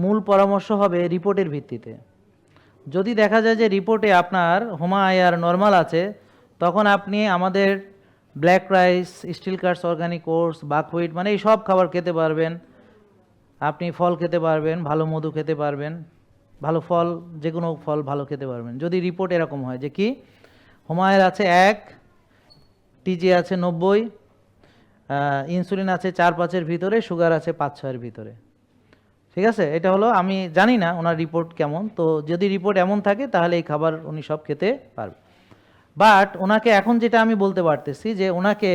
মূল পরামর্শ হবে রিপোর্টের ভিত্তিতে। যদি দেখা যায় যে রিপোর্টে আপনার হোমা আয়ার নর্মাল আছে, তখন আপনি আমাদের black rice, steel cuts organic oats, buckwheat মানে এই সব খাবার খেতে পারবেন। আপনি ফল খেতে পারবেন, ভালো মধু খেতে পারবেন, ভালো ফল, যে কোনো ফল ভালো খেতে পারবেন। যদি রিপোর্ট এরকম হয় যে কি হোমা আয়ার আছে 1, টিজি আছে 90, ইনসুলিন আছে 4-5-এর ভিতরে, সুগার আছে 5-6-এর ভিতরে। ঠিক আছে, এটা হলো, আমি জানি না ওনার রিপোর্ট কেমন, তো যদি রিপোর্ট এমন থাকে তাহলে এই খাবার উনি সব খেতে পারবে। বাট ওনাকে এখন যেটা আমি বলতে পারতেছি যে ওনাকে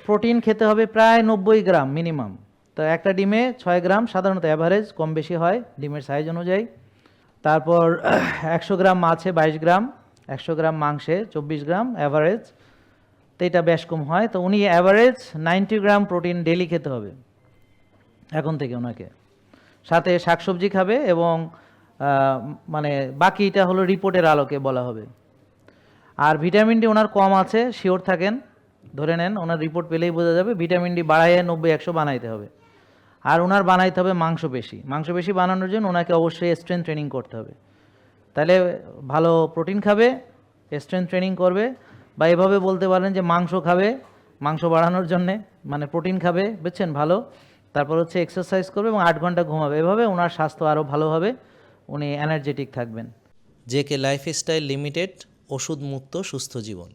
প্রোটিন খেতে হবে প্রায় 90 গ্রাম মিনিমাম। তো একটা ডিমে 6 গ্রাম সাধারণত অ্যাভারেজ, কম বেশি হয় ডিমের সাইজ অনুযায়ী। তারপর 100 গ্রাম মাছে 22 গ্রাম, 100 গ্রাম মাংসে 24 গ্রাম অ্যাভারেজ, তো এটা বেশ কম হয়। তো উনি অ্যাভারেজ 90 গ্রাম প্রোটিন ডেলি খেতে হবে এখন থেকে ওনাকে। সাথে শাকসবজি খাবে এবং মানে বাকিটা হলো রিপোর্টের আলোকে বলা হবে। আর ভিটামিন ডি ওনার কম আছে, শিওর থাকেন, ধরে নেন ওনার রিপোর্ট পেলেই বোঝা যাবে। ভিটামিন ডি বাড়াইয়ে 90-100 বানাইতে হবে। আর ওনার বানাইতে হবে মাংসপেশি। মাংসপেশি বানানোর জন্য ওনাকে অবশ্যই স্ট্রেংথ ট্রেনিং করতে হবে। তাহলে ভালো প্রোটিন খাবে, স্ট্রেংথ ট্রেনিং করবে, বা এভাবে বলতে পারেন যে মাংস খাবে মাংস বাড়ানোর জন্যে, মানে প্রোটিন খাবে, বুঝছেন, ভালো। তারপর হচ্ছে এক্সারসাইজ করবে এবং 8 ঘন্টা ঘুমাবে। এভাবে ওনার স্বাস্থ্য আরও ভালো হবে, উনি এনার্জেটিক থাকবেন। জেকে লাইফস্টাইল লিমিটেড, ওষুধ মুক্ত সুস্থ জীবন।